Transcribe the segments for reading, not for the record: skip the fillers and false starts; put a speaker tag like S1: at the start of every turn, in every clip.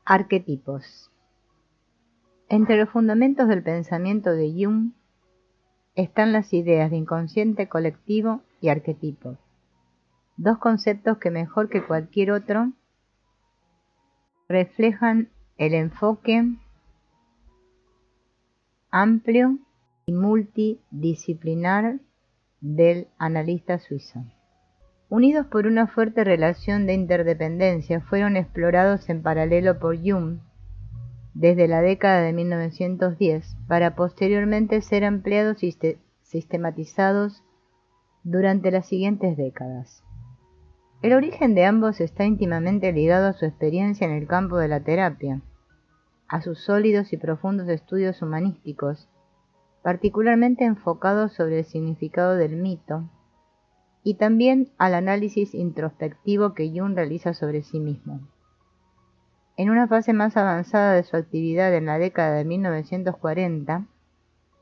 S1: Arquetipos. Entre los fundamentos del pensamiento de Jung están las ideas de inconsciente colectivo y arquetipos, dos conceptos que mejor que cualquier otro reflejan el enfoque amplio y multidisciplinar del analista suizo. Unidos por una fuerte relación de interdependencia, fueron explorados en paralelo por Jung desde la década de 1910 para posteriormente ser ampliados y sistematizados durante las siguientes décadas. El origen de ambos está íntimamente ligado a su experiencia en el campo de la terapia, a sus sólidos y profundos estudios humanísticos, particularmente enfocados sobre el significado del mito, y también al análisis introspectivo que Jung realiza sobre sí mismo. En una fase más avanzada de su actividad en la década de 1940,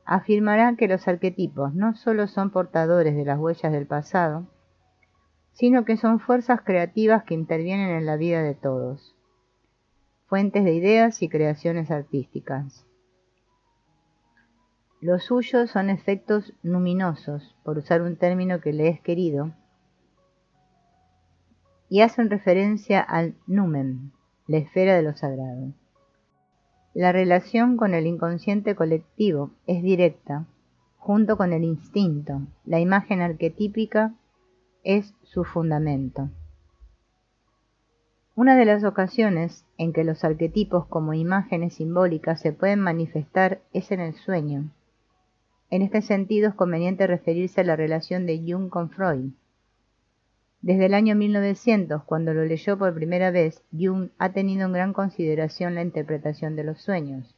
S1: afirmará que los arquetipos no solo son portadores de las huellas del pasado, sino que son fuerzas creativas que intervienen en la vida de todos, fuentes de ideas y creaciones artísticas. Los suyos son efectos luminosos, por usar un término que le es querido, y hacen referencia al numen, la esfera de lo sagrado. La relación con el inconsciente colectivo es directa, junto con el instinto. La imagen arquetípica es su fundamento. Una de las ocasiones en que los arquetipos como imágenes simbólicas se pueden manifestar es en el sueño. En este sentido es conveniente referirse a la relación de Jung con Freud. Desde el año 1900, cuando lo leyó por primera vez, Jung ha tenido en gran consideración la interpretación de los sueños.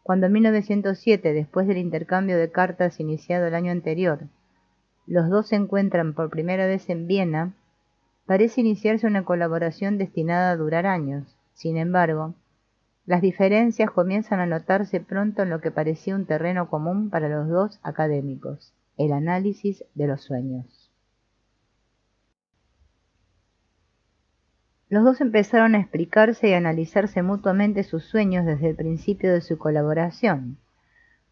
S1: Cuando en 1907, después del intercambio de cartas iniciado el año anterior, los dos se encuentran por primera vez en Viena, parece iniciarse una colaboración destinada a durar años. Sin embargo, las diferencias comienzan a notarse pronto en lo que parecía un terreno común para los dos académicos: el análisis de los sueños. Los dos empezaron a explicarse y analizarse mutuamente sus sueños desde el principio de su colaboración,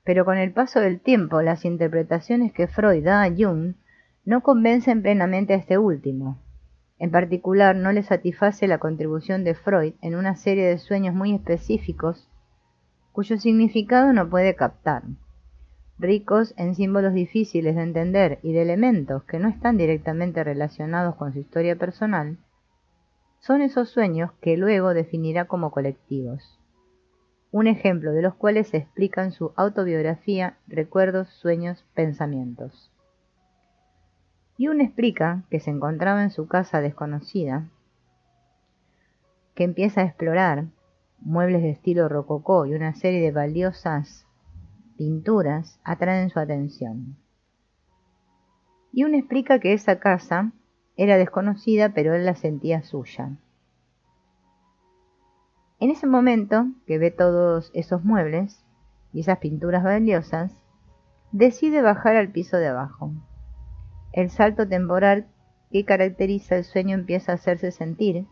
S1: pero con el paso del tiempo las interpretaciones que Freud da a Jung no convencen plenamente a este último. En particular, no le satisface la contribución de Freud en una serie de sueños muy específicos cuyo significado no puede captar, ricos en símbolos difíciles de entender y de elementos que no están directamente relacionados con su historia personal. Son esos sueños que luego definirá como colectivos, un ejemplo de los cuales se explica en su autobiografía Recuerdos, Sueños, Pensamientos. Jung explica que se encontraba en su casa desconocida, que empieza a explorar muebles de estilo rococó y una serie de valiosas pinturas atraen su atención. Jung explica que esa casa era desconocida, pero él la sentía suya. En ese momento que ve todos esos muebles y esas pinturas valiosas, decide bajar al piso de abajo. El salto temporal que caracteriza el sueño empieza a hacerse sentir,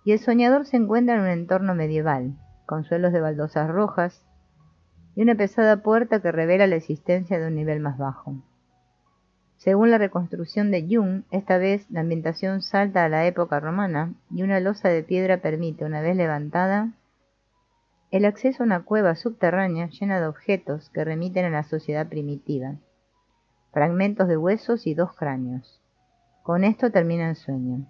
S1: y el soñador se encuentra en un entorno medieval, con suelos de baldosas rojas y una pesada puerta que revela la existencia de un nivel más bajo. Según la reconstrucción de Jung, esta vez la ambientación salta a la época romana y una losa de piedra permite, una vez levantada, el acceso a una cueva subterránea llena de objetos que remiten a la sociedad primitiva, fragmentos de huesos y 2 cráneos. Con esto termina el sueño.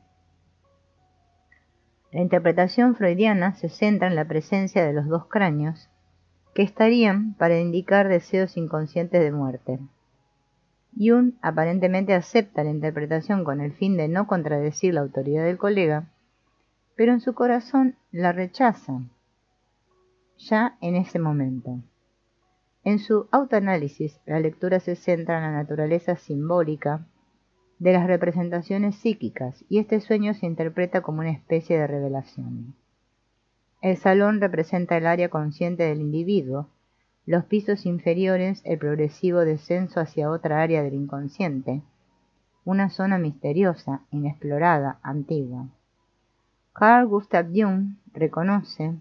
S1: La interpretación freudiana se centra en la presencia de los 2 cráneos, que estarían para indicar deseos inconscientes de muerte. Jung aparentemente acepta la interpretación con el fin de no contradecir la autoridad del colega, pero en su corazón la rechaza, ya en ese momento. En su autoanálisis, la lectura se centra en la naturaleza simbólica de las representaciones psíquicas, y este sueño se interpreta como una especie de revelación. El salón representa el área consciente del individuo, los pisos inferiores el progresivo descenso hacia otra área del inconsciente, una zona misteriosa, inexplorada, antigua. Carl Gustav Jung reconoce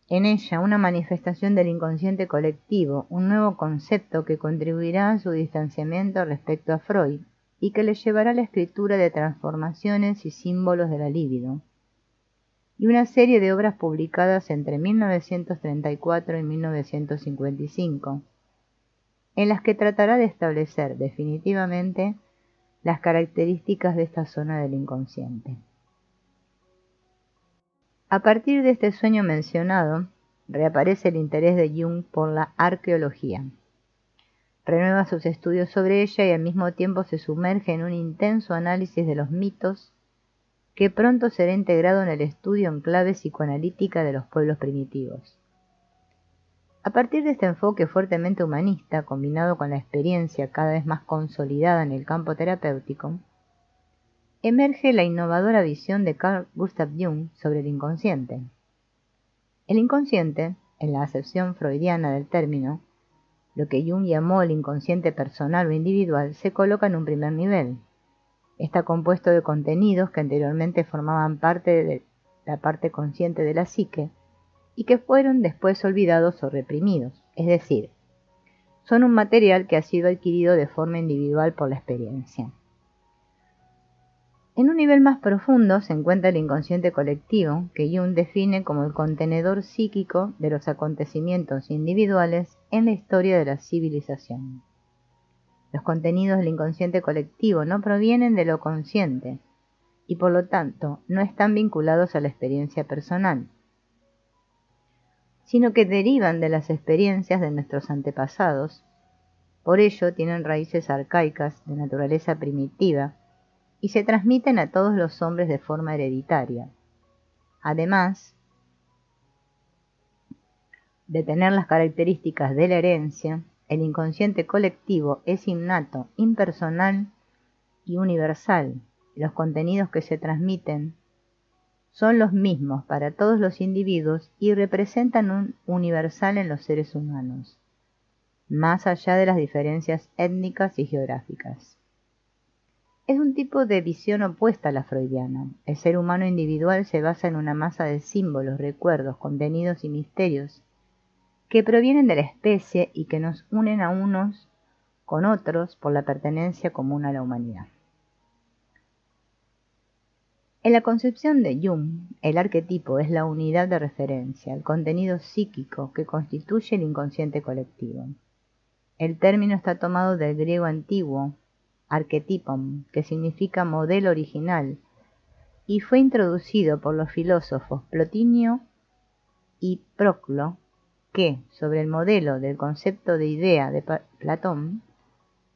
S1: en ella una manifestación del inconsciente colectivo, un nuevo concepto que contribuirá a su distanciamiento respecto a Freud y que le llevará a la escritura de transformaciones y símbolos de la libido, y una serie de obras publicadas entre 1934 y 1955, en las que tratará de establecer definitivamente las características de esta zona del inconsciente. A partir de este sueño mencionado, reaparece el interés de Jung por la arqueología. Renueva sus estudios sobre ella y al mismo tiempo se sumerge en un intenso análisis de los mitos que pronto será integrado en el estudio en clave psicoanalítica de los pueblos primitivos. A partir de este enfoque fuertemente humanista, combinado con la experiencia cada vez más consolidada en el campo terapéutico, emerge la innovadora visión de Carl Gustav Jung sobre el inconsciente. El inconsciente, en la acepción freudiana del término, lo que Jung llamó el inconsciente personal o individual, se coloca en un primer nivel. Está compuesto de contenidos que anteriormente formaban parte de la parte consciente de la psique y que fueron después olvidados o reprimidos, es decir, son un material que ha sido adquirido de forma individual por la experiencia. En un nivel más profundo se encuentra el inconsciente colectivo, que Jung define como el contenedor psíquico de los acontecimientos individuales en la historia de la civilización. Los contenidos del inconsciente colectivo no provienen de lo consciente y por lo tanto no están vinculados a la experiencia personal, sino que derivan de las experiencias de nuestros antepasados. Por ello tienen raíces arcaicas de naturaleza primitiva y se transmiten a todos los hombres de forma hereditaria. Además de tener las características de la herencia, el inconsciente colectivo es innato, impersonal y universal. Los contenidos que se transmiten son los mismos para todos los individuos y representan un universal en los seres humanos, más allá de las diferencias étnicas y geográficas. Es un tipo de visión opuesta a la freudiana. El ser humano individual se basa en una masa de símbolos, recuerdos, contenidos y misterios que provienen de la especie y que nos unen a unos con otros por la pertenencia común a la humanidad. En la concepción de Jung, el arquetipo es la unidad de referencia, el contenido psíquico que constituye el inconsciente colectivo. El término está tomado del griego antiguo arquetipon, que significa modelo original, y fue introducido por los filósofos Plotinio y Proclo, que, sobre el modelo del concepto de idea de Platón,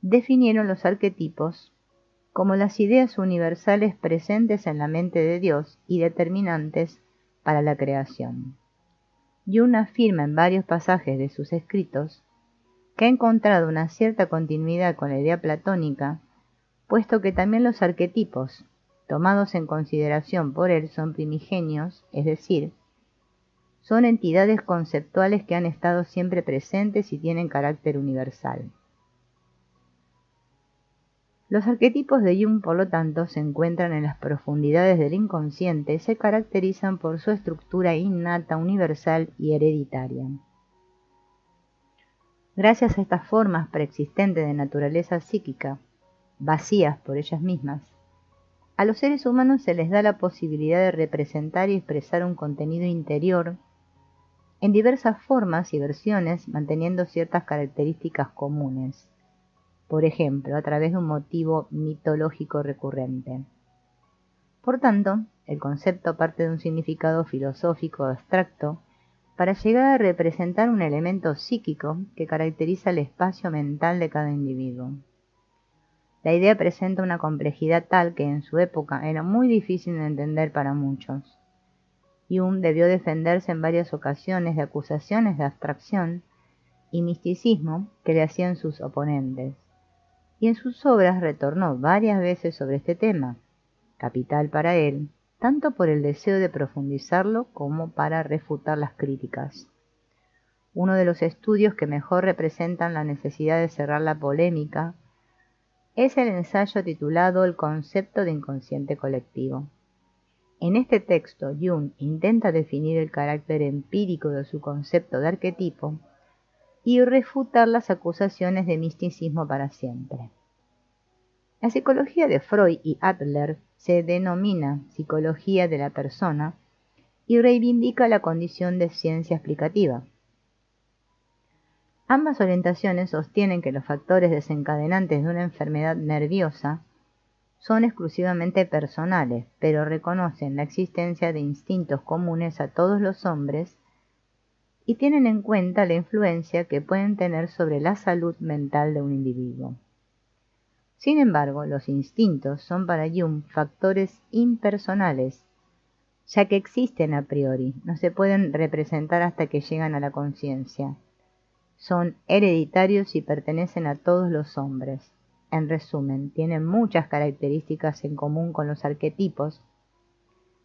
S1: definieron los arquetipos como las ideas universales presentes en la mente de Dios y determinantes para la creación. Jung afirma en varios pasajes de sus escritos que ha encontrado una cierta continuidad con la idea platónica, puesto que también los arquetipos, tomados en consideración por él, son primigenios, es decir, son entidades conceptuales que han estado siempre presentes y tienen carácter universal. Los arquetipos de Jung, por lo tanto, se encuentran en las profundidades del inconsciente y se caracterizan por su estructura innata, universal y hereditaria. Gracias a estas formas preexistentes de naturaleza psíquica, vacías por ellas mismas, a los seres humanos se les da la posibilidad de representar y expresar un contenido interior en diversas formas y versiones, manteniendo ciertas características comunes, por ejemplo, a través de un motivo mitológico recurrente. Por tanto, el concepto parte de un significado filosófico abstracto para llegar a representar un elemento psíquico que caracteriza el espacio mental de cada individuo. La idea presenta una complejidad tal que en su época era muy difícil de entender para muchos. Jung debió defenderse en varias ocasiones de acusaciones de abstracción y misticismo que le hacían sus oponentes, y en sus obras retornó varias veces sobre este tema, capital para él, tanto por el deseo de profundizarlo como para refutar las críticas. Uno de los estudios que mejor representan la necesidad de cerrar la polémica es el ensayo titulado El concepto de inconsciente colectivo. En este texto, Jung intenta definir el carácter empírico de su concepto de arquetipo y refutar las acusaciones de misticismo para siempre. La psicología de Freud y Adler se denomina psicología de la persona y reivindica la condición de ciencia explicativa. Ambas orientaciones sostienen que los factores desencadenantes de una enfermedad nerviosa son exclusivamente personales, pero reconocen la existencia de instintos comunes a todos los hombres y tienen en cuenta la influencia que pueden tener sobre la salud mental de un individuo. Sin embargo, los instintos son para Jung factores impersonales, ya que existen a priori, no se pueden representar hasta que llegan a la conciencia. Son hereditarios y pertenecen a todos los hombres. En resumen, tienen muchas características en común con los arquetipos,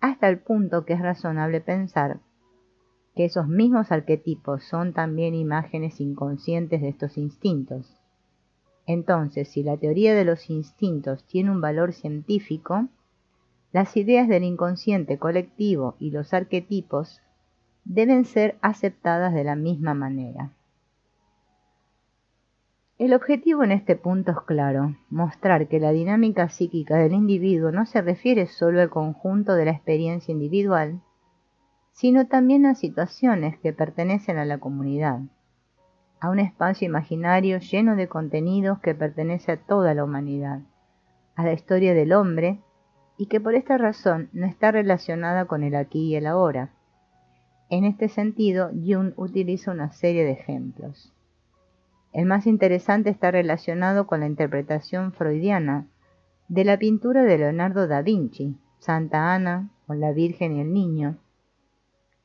S1: hasta el punto que es razonable pensar que esos mismos arquetipos son también imágenes inconscientes de estos instintos. Entonces, si la teoría de los instintos tiene un valor científico, las ideas del inconsciente colectivo y los arquetipos deben ser aceptadas de la misma manera. El objetivo en este punto es claro: mostrar que la dinámica psíquica del individuo no se refiere solo al conjunto de la experiencia individual, sino también a situaciones que pertenecen a la comunidad, a un espacio imaginario lleno de contenidos que pertenece a toda la humanidad, a la historia del hombre, y que por esta razón no está relacionada con el aquí y el ahora. En este sentido, Jung utiliza una serie de ejemplos. El más interesante está relacionado con la interpretación freudiana de la pintura de Leonardo da Vinci, Santa Ana, con la Virgen y el Niño.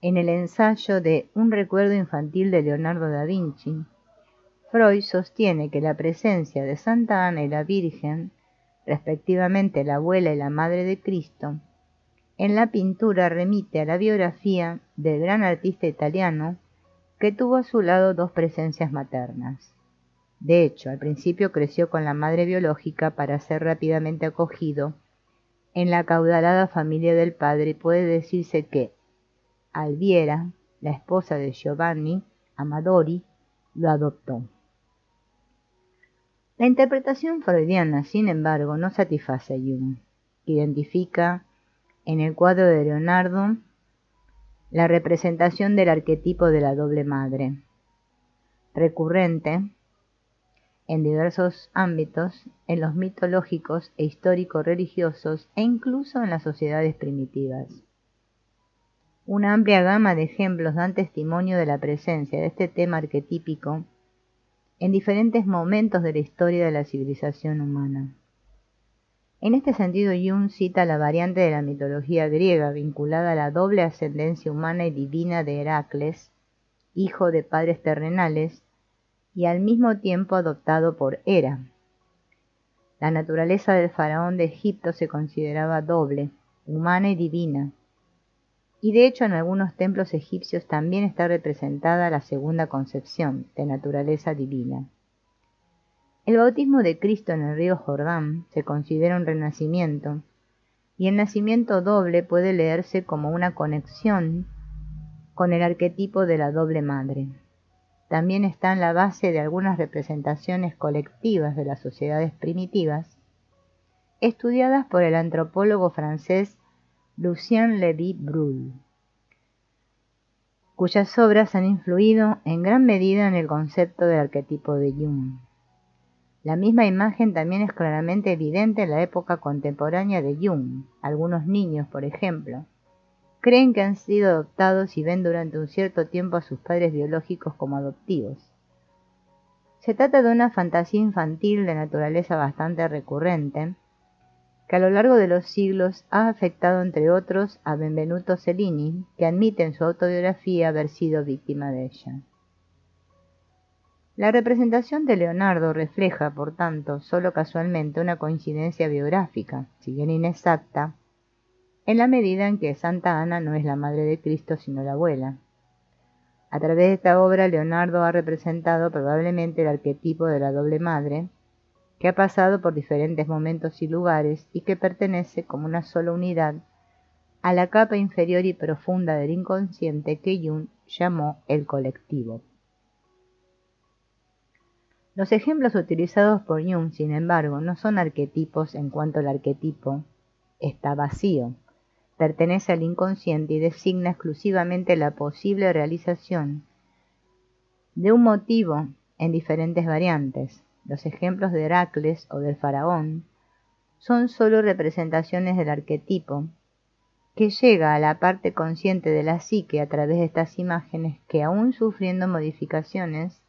S1: En el ensayo de Un recuerdo infantil de Leonardo da Vinci, Freud sostiene que la presencia de Santa Ana y la Virgen, respectivamente la abuela y la madre de Cristo, en la pintura remite a la biografía del gran artista italiano que tuvo a su lado dos presencias maternas. De hecho, al principio creció con la madre biológica para ser rápidamente acogido en la acaudalada familia del padre, y puede decirse que Alviera, la esposa de Giovanni Amadori, lo adoptó. La interpretación freudiana, sin embargo, no satisface a Jung, que identifica en el cuadro de Leonardo la representación del arquetipo de la doble madre, recurrente en diversos ámbitos, en los mitológicos e histórico-religiosos e incluso en las sociedades primitivas. Una amplia gama de ejemplos dan testimonio de la presencia de este tema arquetípico en diferentes momentos de la historia de la civilización humana. En este sentido, Jung cita la variante de la mitología griega vinculada a la doble ascendencia humana y divina de Heracles, hijo de padres terrenales, y al mismo tiempo adoptado por Hera. La naturaleza del faraón de Egipto se consideraba doble, humana y divina, y de hecho en algunos templos egipcios también está representada la segunda concepción, de naturaleza divina. El bautismo de Cristo en el río Jordán se considera un renacimiento, y el nacimiento doble puede leerse como una conexión con el arquetipo de la doble madre. También está en la base de algunas representaciones colectivas de las sociedades primitivas, estudiadas por el antropólogo francés Lucien Lévy-Bruhl, cuyas obras han influido en gran medida en el concepto del arquetipo de Jung. La misma imagen también es claramente evidente en la época contemporánea de Jung. Algunos niños, por ejemplo, creen que han sido adoptados y ven durante un cierto tiempo a sus padres biológicos como adoptivos. Se trata de una fantasía infantil de naturaleza bastante recurrente, que a lo largo de los siglos ha afectado entre otros a Benvenuto Cellini, que admite en su autobiografía haber sido víctima de ella. La representación de Leonardo refleja, por tanto, solo casualmente una coincidencia biográfica, si bien inexacta, en la medida en que Santa Ana no es la madre de Cristo sino la abuela. A través de esta obra, Leonardo ha representado probablemente el arquetipo de la doble madre, que ha pasado por diferentes momentos y lugares y que pertenece como una sola unidad a la capa inferior y profunda del inconsciente que Jung llamó el colectivo. Los ejemplos utilizados por Jung, sin embargo, no son arquetipos en cuanto el arquetipo está vacío, pertenece al inconsciente y designa exclusivamente la posible realización de un motivo en diferentes variantes. Los ejemplos de Heracles o del faraón son sólo representaciones del arquetipo que llega a la parte consciente de la psique a través de estas imágenes que, aún sufriendo modificaciones,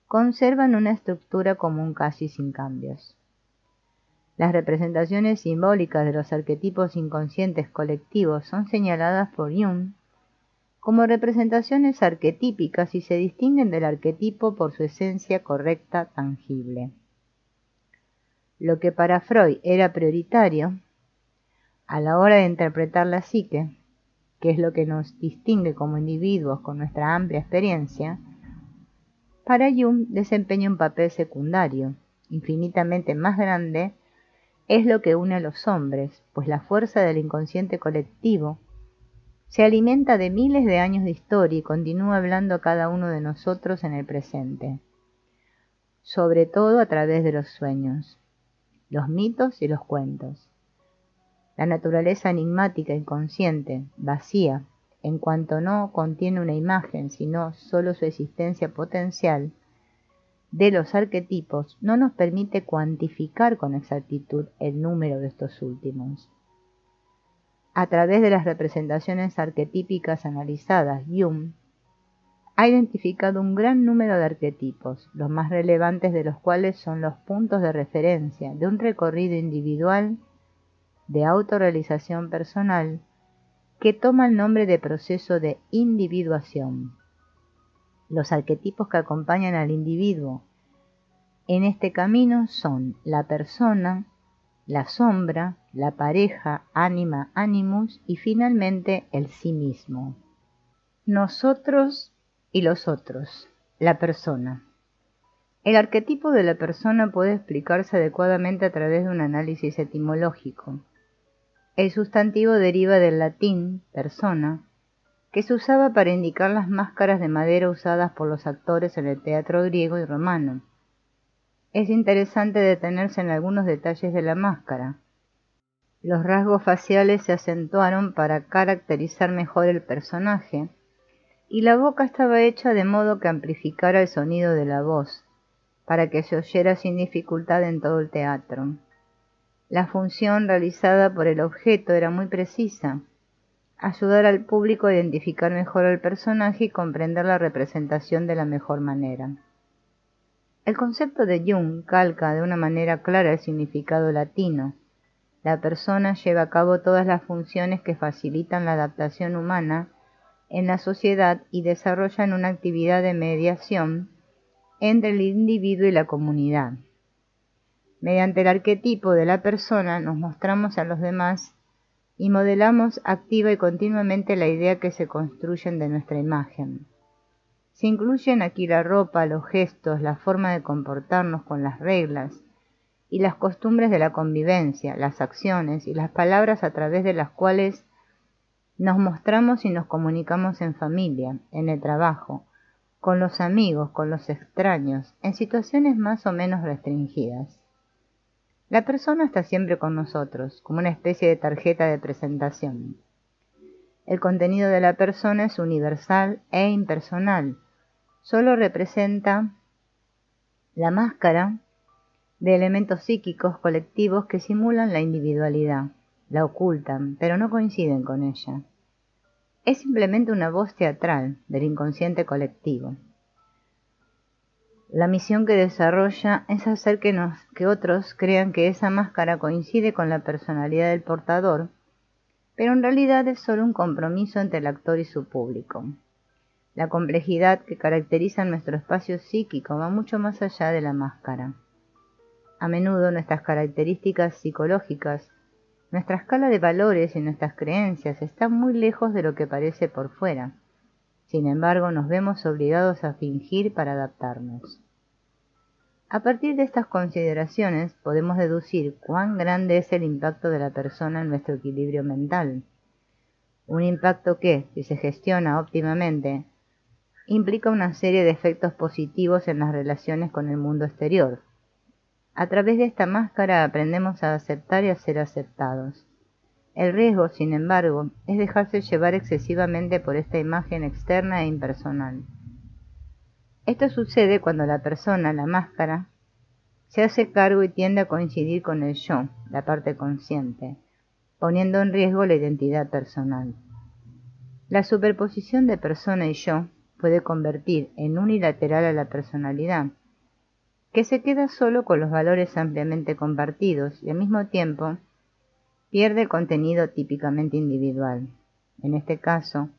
S1: conservan una estructura común casi sin cambios. Las representaciones simbólicas de los arquetipos inconscientes colectivos son señaladas por Jung como representaciones arquetípicas y se distinguen del arquetipo por su esencia correcta tangible. Lo que para Freud era prioritario a la hora de interpretar la psique, que es lo que nos distingue como individuos con nuestra amplia experiencia, para Jung desempeña un papel secundario. Infinitamente más grande es lo que une a los hombres, pues la fuerza del inconsciente colectivo se alimenta de miles de años de historia y continúa hablando a cada uno de nosotros en el presente, sobre todo a través de los sueños, los mitos y los cuentos. La naturaleza enigmática, inconsciente, vacía, en cuanto no contiene una imagen, sino solo su existencia potencial, de los arquetipos, no nos permite cuantificar con exactitud el número de estos últimos. A través de las representaciones arquetípicas analizadas, Jung ha identificado un gran número de arquetipos, los más relevantes de los cuales son los puntos de referencia de un recorrido individual de autorrealización personal que toma el nombre de proceso de individuación. Los arquetipos que acompañan al individuo en este camino son la persona, la sombra, la pareja, ánima, animus y finalmente el sí mismo. Nosotros y los otros, la persona. El arquetipo de la persona puede explicarse adecuadamente a través de un análisis etimológico. El sustantivo deriva del latín persona, que se usaba para indicar las máscaras de madera usadas por los actores en el teatro griego y romano. Es interesante detenerse en algunos detalles de la máscara. Los rasgos faciales se acentuaron para caracterizar mejor el personaje, y la boca estaba hecha de modo que amplificara el sonido de la voz, para que se oyera sin dificultad en todo el teatro. La función realizada por el objeto era muy precisa: ayudar al público a identificar mejor al personaje y comprender la representación de la mejor manera. El concepto de Jung calca de una manera clara el significado latino. La persona lleva a cabo todas las funciones que facilitan la adaptación humana en la sociedad y desarrollan una actividad de mediación entre el individuo y la comunidad. Mediante el arquetipo de la persona nos mostramos a los demás y modelamos activa y continuamente la idea que se construyen de nuestra imagen. Se incluyen aquí la ropa, los gestos, la forma de comportarnos con las reglas y las costumbres de la convivencia, las acciones y las palabras a través de las cuales nos mostramos y nos comunicamos en familia, en el trabajo, con los amigos, con los extraños, en situaciones más o menos restringidas. La persona está siempre con nosotros, como una especie de tarjeta de presentación. El contenido de la persona es universal e impersonal. Solo representa la máscara de elementos psíquicos colectivos que simulan la individualidad, la ocultan, pero no coinciden con ella. Es simplemente una voz teatral del inconsciente colectivo. La misión que desarrolla es hacer que otros crean que esa máscara coincide con la personalidad del portador, pero en realidad es solo un compromiso entre el actor y su público. La complejidad que caracteriza nuestro espacio psíquico va mucho más allá de la máscara. A menudo nuestras características psicológicas, nuestra escala de valores y nuestras creencias están muy lejos de lo que parece por fuera. Sin embargo, nos vemos obligados a fingir para adaptarnos. A partir de estas consideraciones, podemos deducir cuán grande es el impacto de la persona en nuestro equilibrio mental. Un impacto que, si se gestiona óptimamente, implica una serie de efectos positivos en las relaciones con el mundo exterior. A través de esta máscara aprendemos a aceptar y a ser aceptados. El riesgo, sin embargo, es dejarse llevar excesivamente por esta imagen externa e impersonal. Esto sucede cuando la persona, la máscara, se hace cargo y tiende a coincidir con el yo, la parte consciente, poniendo en riesgo la identidad personal. La superposición de persona y yo puede convertir en unilateral a la personalidad, que se queda solo con los valores ampliamente compartidos y al mismo tiempo pierde el contenido típicamente individual. En este caso,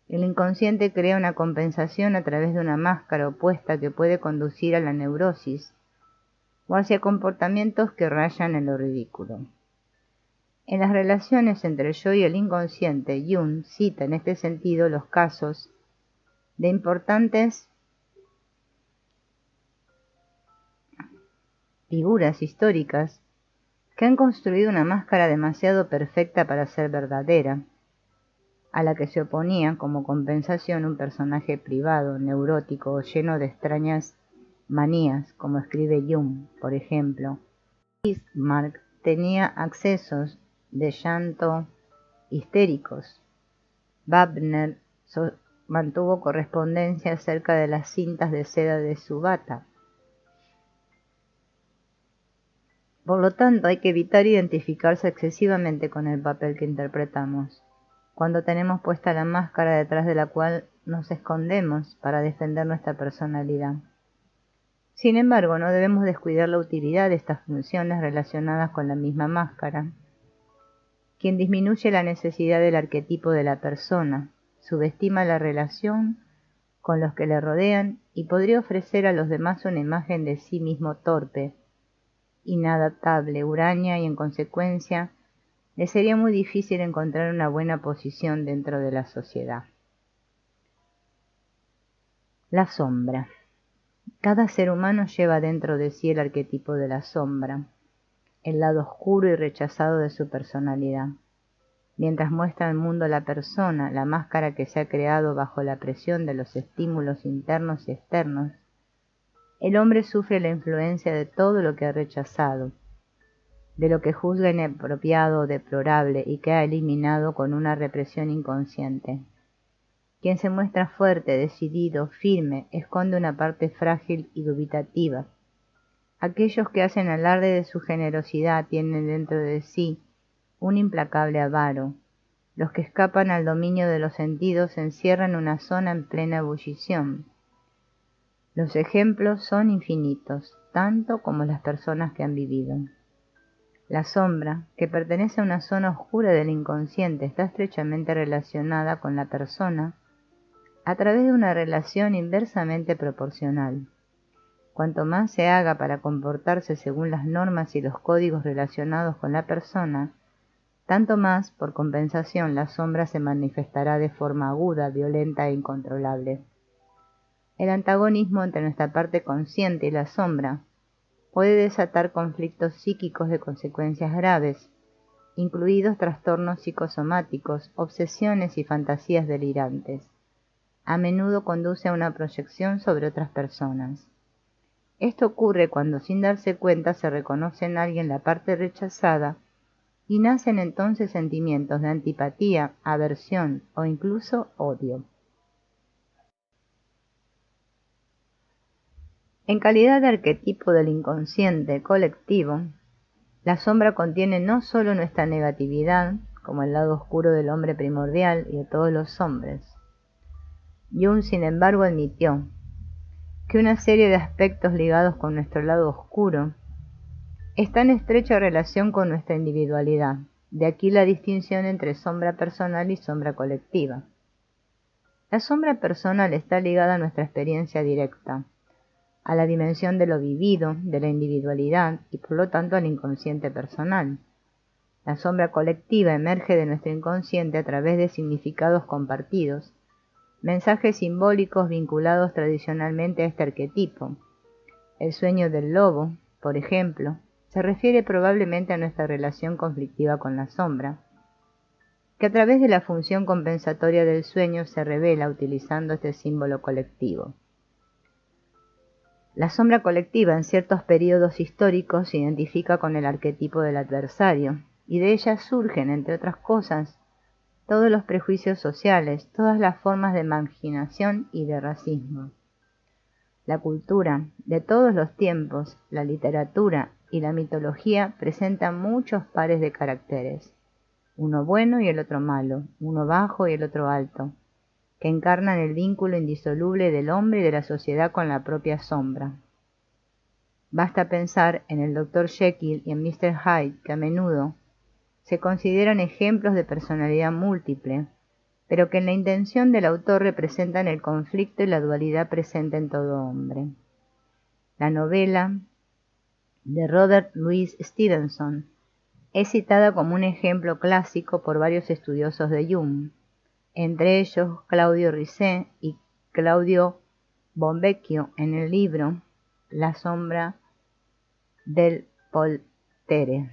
S1: el inconsciente crea una compensación a través de una máscara opuesta que puede conducir a la neurosis o hacia comportamientos que rayan en lo ridículo. En las relaciones entre el yo y el inconsciente, Jung cita en este sentido los casos de importantes figuras históricas que han construido una máscara demasiado perfecta para ser verdadera, a la que se oponía como compensación un personaje privado, neurótico o lleno de extrañas manías, como escribe Jung, por ejemplo. Bismarck tenía accesos de llanto histéricos. Wagner mantuvo correspondencia acerca de las cintas de seda de su bata. Por lo tanto, hay que evitar identificarse excesivamente con el papel que interpretamos, cuando tenemos puesta la máscara detrás de la cual nos escondemos para defender nuestra personalidad. Sin embargo, no debemos descuidar la utilidad de estas funciones relacionadas con la misma máscara. Quien disminuye la necesidad del arquetipo de la persona, subestima la relación con los que le rodean y podría ofrecer a los demás una imagen de sí mismo torpe, inadaptable, huraña y en consecuencia le sería muy difícil encontrar una buena posición dentro de la sociedad. La sombra. Cada ser humano lleva dentro de sí el arquetipo de la sombra, el lado oscuro y rechazado de su personalidad. Mientras muestra al mundo la persona, la máscara que se ha creado bajo la presión de los estímulos internos y externos, el hombre sufre la influencia de todo lo que ha rechazado, de lo que juzga inapropiado o deplorable y que ha eliminado con una represión inconsciente. Quien se muestra fuerte, decidido, firme, esconde una parte frágil y dubitativa. Aquellos que hacen alarde de su generosidad tienen dentro de sí un implacable avaro. Los que escapan al dominio de los sentidos encierran una zona en plena ebullición. Los ejemplos son infinitos, tanto como las personas que han vivido. La sombra, que pertenece a una zona oscura del inconsciente, está estrechamente relacionada con la persona a través de una relación inversamente proporcional. Cuanto más se haga para comportarse según las normas y los códigos relacionados con la persona, tanto más, por compensación, la sombra se manifestará de forma aguda, violenta e incontrolable. El antagonismo entre nuestra parte consciente y la sombra puede desatar conflictos psíquicos de consecuencias graves, incluidos trastornos psicosomáticos, obsesiones y fantasías delirantes. A menudo conduce a una proyección sobre otras personas. Esto ocurre cuando sin darse cuenta se reconoce en alguien la parte rechazada y nacen entonces sentimientos de antipatía, aversión o incluso odio. En calidad de arquetipo del inconsciente colectivo, la sombra contiene no solo nuestra negatividad, como el lado oscuro del hombre primordial y de todos los hombres. Jung, sin embargo, admitió que una serie de aspectos ligados con nuestro lado oscuro está en estrecha relación con nuestra individualidad. De aquí la distinción entre sombra personal y sombra colectiva. La sombra personal está ligada a nuestra experiencia directa, a la dimensión de lo vivido, de la individualidad y por lo tanto al inconsciente personal. La sombra colectiva emerge de nuestro inconsciente a través de significados compartidos, mensajes simbólicos vinculados tradicionalmente a este arquetipo. El sueño del lobo, por ejemplo, se refiere probablemente a nuestra relación conflictiva con la sombra. que a través de la función compensatoria del sueño se revela utilizando este símbolo colectivo. La sombra colectiva en ciertos periodos históricos se identifica con el arquetipo del adversario, y de ella surgen, entre otras cosas, todos los prejuicios sociales, todas las formas de marginación y de racismo. La cultura de todos los tiempos, la literatura y la mitología presentan muchos pares de caracteres, uno bueno y el otro malo, uno bajo y el otro alto, que encarnan el vínculo indisoluble del hombre y de la sociedad con la propia sombra. Basta pensar en el Dr. Jekyll y en Mr. Hyde, que a menudo se consideran ejemplos de personalidad múltiple, pero que en la intención del autor representan el conflicto y la dualidad presente en todo hombre. La novela de Robert Louis Stevenson es citada como un ejemplo clásico por varios estudiosos de Jung, entre ellos Claudio Risset y Claudio Bonvecchio en el libro La sombra del poltere.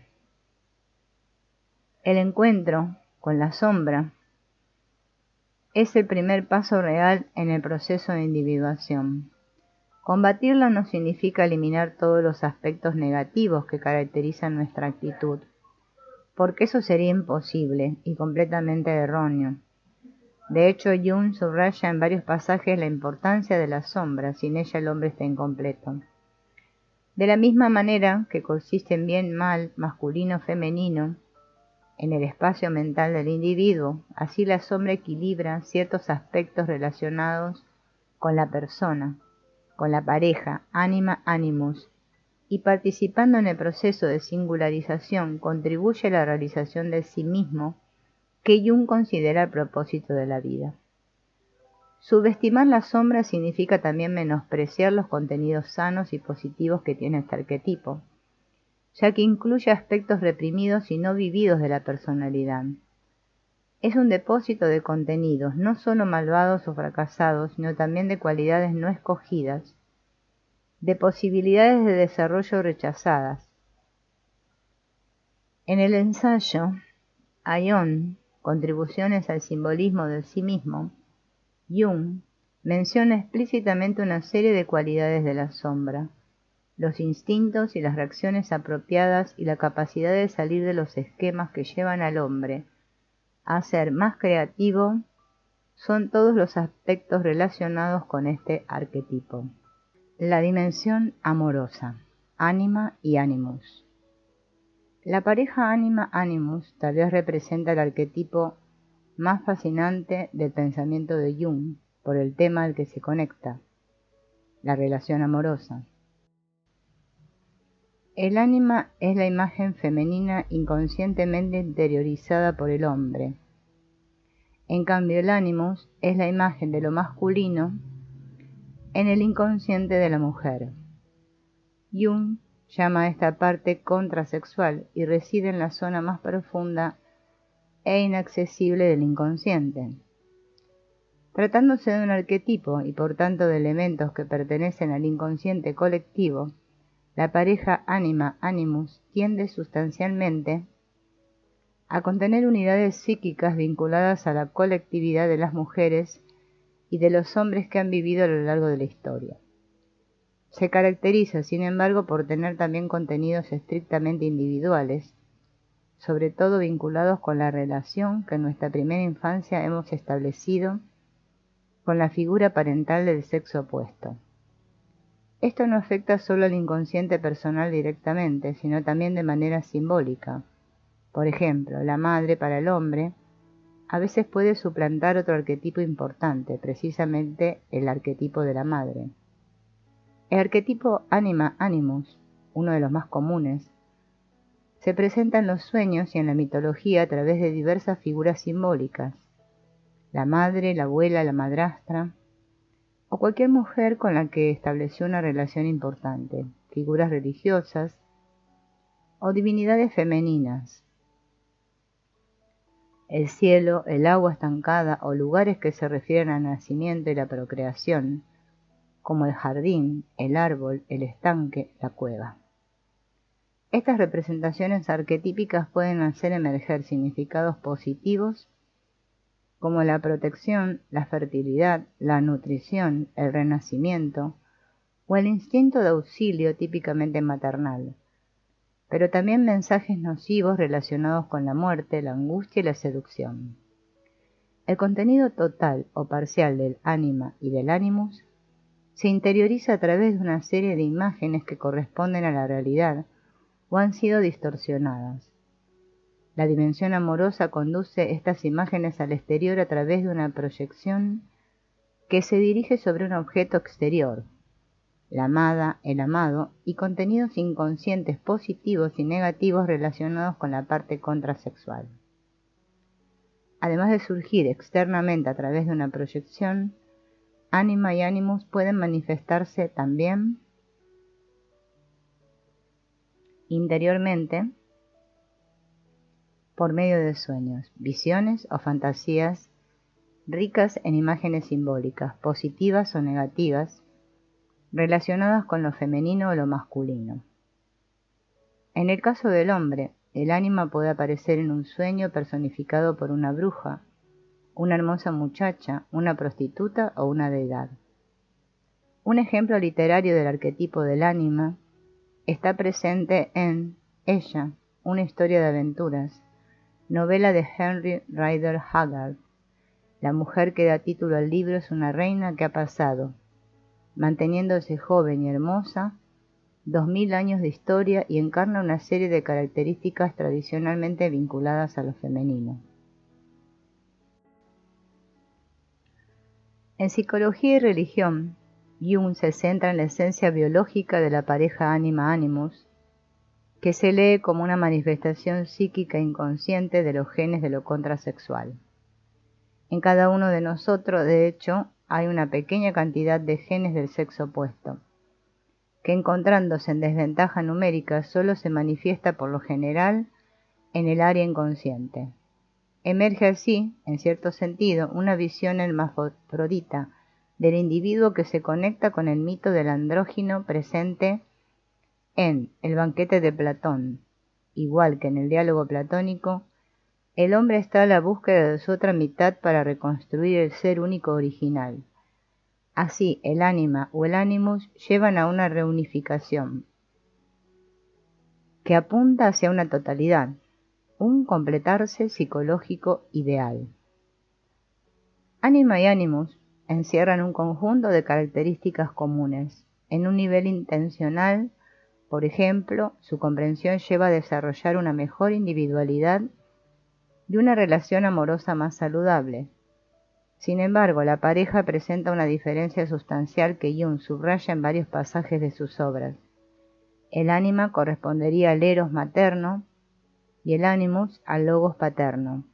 S1: El encuentro con la sombra es el primer paso real en el proceso de individuación. Combatirla no significa eliminar todos los aspectos negativos que caracterizan nuestra actitud, porque eso sería imposible y completamente erróneo. De hecho, Jung subraya en varios pasajes la importancia de la sombra, sin ella el hombre está incompleto. De la misma manera que coexisten bien, mal, masculino, femenino, en el espacio mental del individuo, así la sombra equilibra ciertos aspectos relacionados con la persona, con la pareja, anima, animus, y participando en el proceso de singularización contribuye a la realización de sí mismo, que Jung considera el propósito de la vida. Subestimar la sombra significa también menospreciar los contenidos sanos y positivos que tiene este arquetipo, ya que incluye aspectos reprimidos y no vividos de la personalidad. Es un depósito de contenidos, no solo malvados o fracasados, sino también de cualidades no escogidas, de posibilidades de desarrollo rechazadas. En el ensayo Aion, Contribuciones al simbolismo del sí mismo, Jung menciona explícitamente una serie de cualidades de la sombra, los instintos y las reacciones apropiadas y la capacidad de salir de los esquemas que llevan al hombre a ser más creativo, son todos los aspectos relacionados con este arquetipo. La dimensión amorosa, ánima y animus. La pareja ánima-animus tal vez representa el arquetipo más fascinante del pensamiento de Jung por el tema al que se conecta, la relación amorosa. El ánima es la imagen femenina inconscientemente interiorizada por el hombre. En cambio, el animus es la imagen de lo masculino en el inconsciente de la mujer. Jung llama a esta parte contrasexual y reside en la zona más profunda e inaccesible del inconsciente. Tratándose de un arquetipo y por tanto de elementos que pertenecen al inconsciente colectivo, la pareja ánima-animus tiende sustancialmente a contener unidades psíquicas vinculadas a la colectividad de las mujeres y de los hombres que han vivido a lo largo de la historia. Se caracteriza, sin embargo, por tener también contenidos estrictamente individuales, sobre todo vinculados con la relación que en nuestra primera infancia hemos establecido con la figura parental del sexo opuesto. Esto no afecta solo al inconsciente personal directamente, sino también de manera simbólica. Por ejemplo, la madre para el hombre a veces puede suplantar otro arquetipo importante, precisamente el arquetipo de la madre. El arquetipo anima-animus, uno de los más comunes, se presenta en los sueños y en la mitología a través de diversas figuras simbólicas, la madre, la abuela, la madrastra, o cualquier mujer con la que estableció una relación importante, figuras religiosas o divinidades femeninas. El cielo, el agua estancada o lugares que se refieren al nacimiento y la procreación, como el jardín, el árbol, el estanque, la cueva. Estas representaciones arquetípicas pueden hacer emerger significados positivos como la protección, la fertilidad, la nutrición, el renacimiento o el instinto de auxilio típicamente maternal, pero también mensajes nocivos relacionados con la muerte, la angustia y la seducción. El contenido total o parcial del ánima y del animus se interioriza a través de una serie de imágenes que corresponden a la realidad o han sido distorsionadas. La dimensión amorosa conduce estas imágenes al exterior a través de una proyección que se dirige sobre un objeto exterior, la amada, el amado, y contenidos inconscientes positivos y negativos relacionados con la parte contrasexual. Además de surgir externamente a través de una proyección, ánima y animus pueden manifestarse también interiormente por medio de sueños, visiones o fantasías ricas en imágenes simbólicas, positivas o negativas, relacionadas con lo femenino o lo masculino. En el caso del hombre, el ánima puede aparecer en un sueño personificado por una bruja, una hermosa muchacha, una prostituta o una deidad. Un ejemplo literario del arquetipo del ánima está presente en Ella, una historia de aventuras, novela de Henry Rider Haggard. La mujer que da título al libro es una reina que ha pasado, manteniéndose joven y hermosa, 2000 años de historia y encarna una serie de características tradicionalmente vinculadas a lo femenino. En psicología y religión, Jung se centra en la esencia biológica de la pareja ánima-animus, que se lee como una manifestación psíquica inconsciente de los genes de lo contrasexual. En cada uno de nosotros, de hecho, hay una pequeña cantidad de genes del sexo opuesto, que encontrándose en desventaja numérica solo se manifiesta por lo general en el área inconsciente. Emerge así, en cierto sentido, una visión hermafrodita del individuo que se conecta con el mito del andrógino presente en El banquete de Platón. Igual que en el diálogo platónico, el hombre está a la búsqueda de su otra mitad para reconstruir el ser único original. Así, el ánima o el animus llevan a una reunificación que apunta hacia una totalidad, un completarse psicológico ideal. Ánima y animus encierran un conjunto de características comunes. En un nivel intencional, por ejemplo, su comprensión lleva a desarrollar una mejor individualidad y una relación amorosa más saludable. Sin embargo, la pareja presenta una diferencia sustancial que Jung subraya en varios pasajes de sus obras. El ánima correspondería al eros materno y el animus al logos paterno.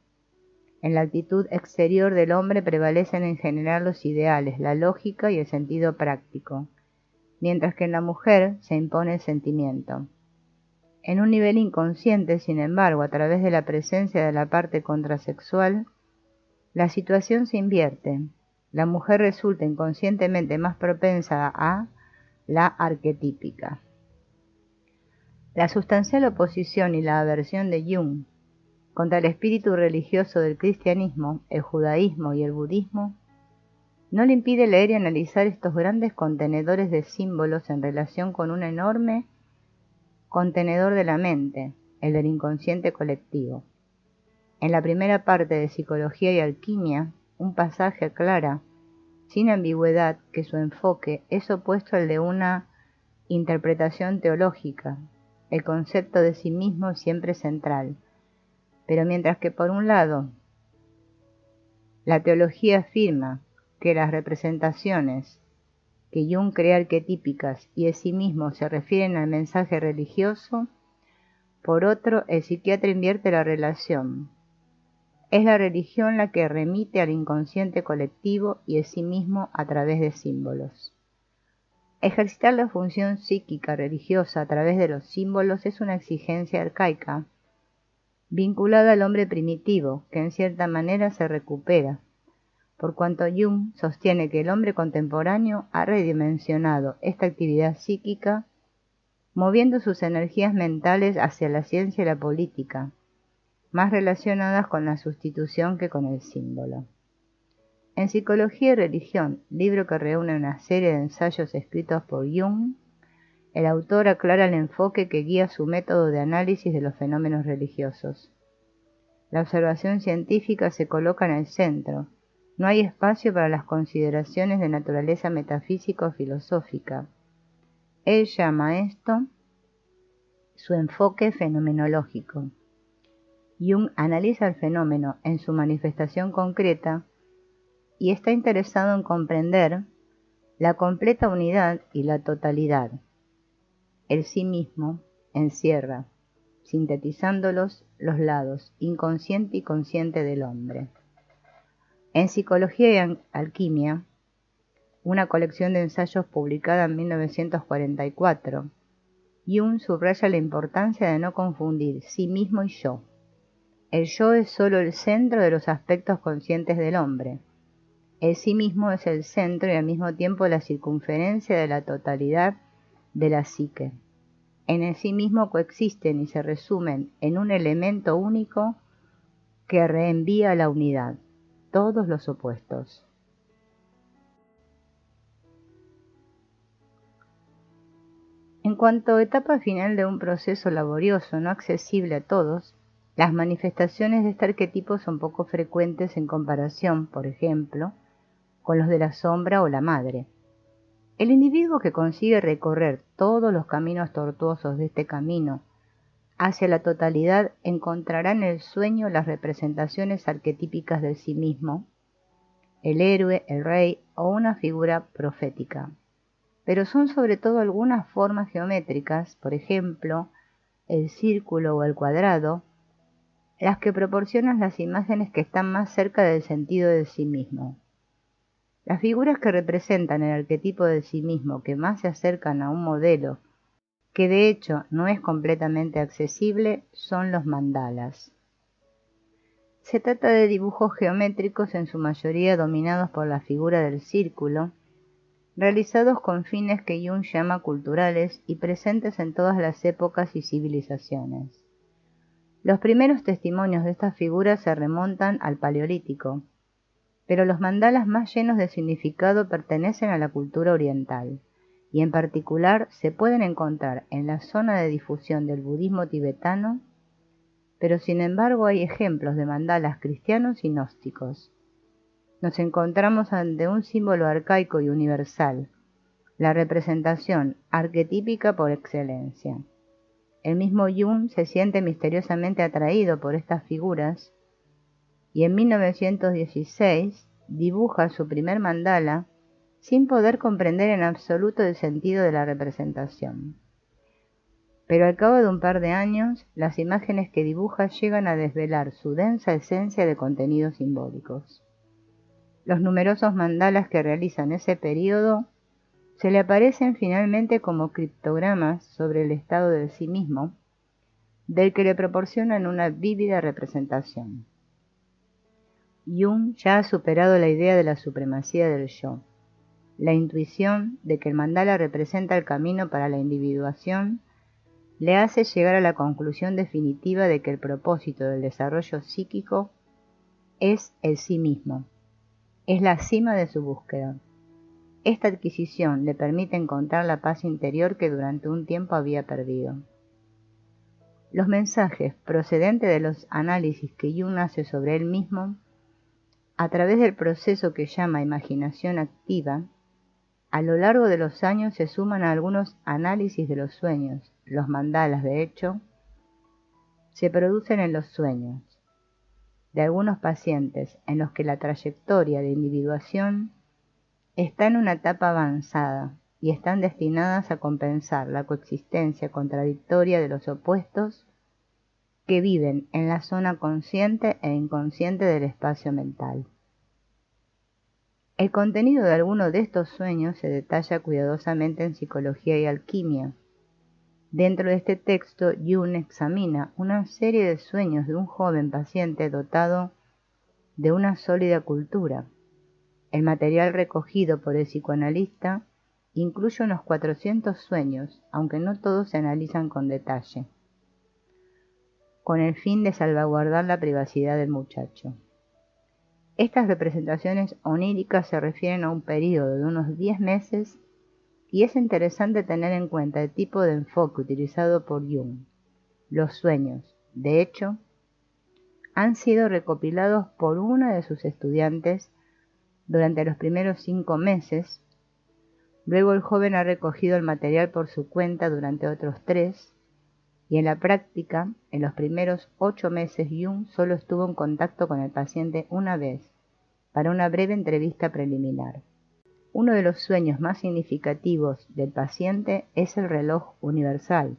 S1: En la actitud exterior del hombre prevalecen en general los ideales, la lógica y el sentido práctico, mientras que en la mujer se impone el sentimiento. En un nivel inconsciente, sin embargo, a través de la presencia de la parte contrasexual, la situación se invierte. La mujer resulta inconscientemente más propensa a la arquetípica. La sustancial oposición y la aversión de Jung contra el espíritu religioso del cristianismo, el judaísmo y el budismo no le impide leer y analizar estos grandes contenedores de símbolos en relación con un enorme contenedor de la mente, el del inconsciente colectivo. En la primera parte de Psicología y Alquimia, un pasaje aclara, sin ambigüedad, que su enfoque es opuesto al de una interpretación teológica. El concepto de sí mismo es siempre central. Pero mientras que por un lado, la teología afirma que las representaciones que Jung crea arquetípicas y de sí mismo se refieren al mensaje religioso, por otro, el psiquiatra invierte la relación. Es la religión la que remite al inconsciente colectivo y de sí mismo a través de símbolos. Ejercitar la función psíquica religiosa a través de los símbolos es una exigencia arcaica, vinculada al hombre primitivo, que en cierta manera se recupera, por cuanto Jung sostiene que el hombre contemporáneo ha redimensionado esta actividad psíquica, moviendo sus energías mentales hacia la ciencia y la política, más relacionadas con la sustitución que con el símbolo. En Psicología y Religión, libro que reúne una serie de ensayos escritos por Jung, el autor aclara el enfoque que guía su método de análisis de los fenómenos religiosos. La observación científica se coloca en el centro. No hay espacio para las consideraciones de naturaleza metafísica o filosófica. Él llama a esto su enfoque fenomenológico. Jung analiza el fenómeno en su manifestación concreta y está interesado en comprender la completa unidad y la totalidad. El sí mismo encierra, sintetizándolos, los lados inconsciente y consciente del hombre. En Psicología y Alquimia, una colección de ensayos publicada en 1944, Jung subraya la importancia de no confundir sí mismo y yo. El yo es solo el centro de los aspectos conscientes del hombre. El sí mismo es el centro y al mismo tiempo la circunferencia de la totalidad de la psique. En el sí mismo coexisten y se resumen en un elemento único que reenvía a la unidad, todos los opuestos. En cuanto a etapa final de un proceso laborioso no accesible a todos, las manifestaciones de este arquetipo son poco frecuentes en comparación, por ejemplo, con los de la sombra o la madre. El individuo que consigue recorrer todos los caminos tortuosos de este camino hacia la totalidad encontrará en el sueño las representaciones arquetípicas del sí mismo, el héroe, el rey o una figura profética. Pero son sobre todo algunas formas geométricas, por ejemplo, el círculo o el cuadrado, las que proporcionan las imágenes que están más cerca del sentido del sí mismo. Las figuras que representan el arquetipo del sí mismo que más se acercan a un modelo que de hecho no es completamente accesible son los mandalas. Se trata de dibujos geométricos en su mayoría dominados por la figura del círculo, realizados con fines que Jung llama culturales y presentes en todas las épocas y civilizaciones. Los primeros testimonios de estas figuras se remontan al Paleolítico, pero los mandalas más llenos de significado pertenecen a la cultura oriental, y en particular se pueden encontrar en la zona de difusión del budismo tibetano, pero sin embargo hay ejemplos de mandalas cristianos y gnósticos. Nos encontramos ante un símbolo arcaico y universal, la representación arquetípica por excelencia. El mismo Jung se siente misteriosamente atraído por estas figuras y en 1916 dibuja su primer mandala sin poder comprender en absoluto el sentido de la representación. Pero al cabo de un par de años, las imágenes que dibuja llegan a desvelar su densa esencia de contenidos simbólicos. Los numerosos mandalas que realiza en ese periodo se le aparecen finalmente como criptogramas sobre el estado del sí mismo, del que le proporcionan una vívida representación. Jung ya ha superado la idea de la supremacía del yo. La intuición de que el mandala representa el camino para la individuación le hace llegar a la conclusión definitiva de que el propósito del desarrollo psíquico es el sí mismo. Es la cima de su búsqueda. Esta adquisición le permite encontrar la paz interior que durante un tiempo había perdido. Los mensajes procedentes de los análisis que Jung hace sobre él mismo, a través del proceso que llama imaginación activa, a lo largo de los años se suman a algunos análisis de los sueños. Los mandalas, de hecho, se producen en los sueños de algunos pacientes en los que la trayectoria de individuación está en una etapa avanzada y están destinadas a compensar la coexistencia contradictoria de los opuestos que viven en la zona consciente e inconsciente del espacio mental. El contenido de alguno de estos sueños se detalla cuidadosamente en Psicología y Alquimia. Dentro de este texto, Jung examina una serie de sueños de un joven paciente dotado de una sólida cultura. El material recogido por el psicoanalista incluye unos 400 sueños, aunque no todos se analizan con detalle, con el fin de salvaguardar la privacidad del muchacho. Estas representaciones oníricas se refieren a un periodo de unos 10 meses y es interesante tener en cuenta el tipo de enfoque utilizado por Jung. Los sueños, de hecho, han sido recopilados por una de sus estudiantes durante los primeros 5 meses. Luego el joven ha recogido el material por su cuenta durante otros 3, y en la práctica, en los primeros 8 meses, Jung solo estuvo en contacto con el paciente una vez, para una breve entrevista preliminar. Uno de los sueños más significativos del paciente es el reloj universal.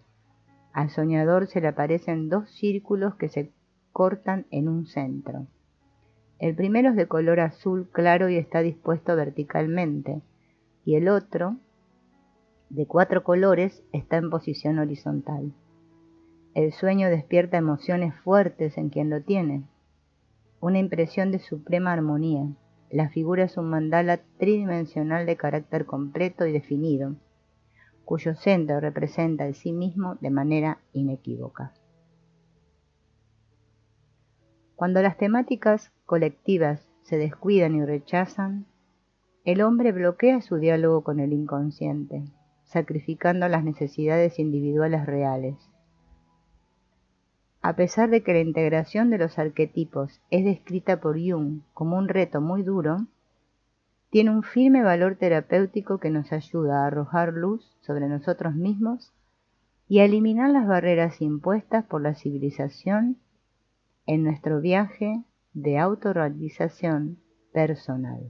S1: Al soñador se le aparecen 2 círculos que se cortan en un centro. El primero es de color azul claro y está dispuesto verticalmente, y el otro, de 4 colores, está en posición horizontal. El sueño despierta emociones fuertes en quien lo tiene, una impresión de suprema armonía. La figura es un mandala tridimensional de carácter completo y definido, cuyo centro representa el sí mismo de manera inequívoca. Cuando las temáticas colectivas se descuidan y rechazan, el hombre bloquea su diálogo con el inconsciente, sacrificando las necesidades individuales reales. A pesar de que la integración de los arquetipos es descrita por Jung como un reto muy duro, tiene un firme valor terapéutico que nos ayuda a arrojar luz sobre nosotros mismos y a eliminar las barreras impuestas por la civilización en nuestro viaje de autorrealización personal.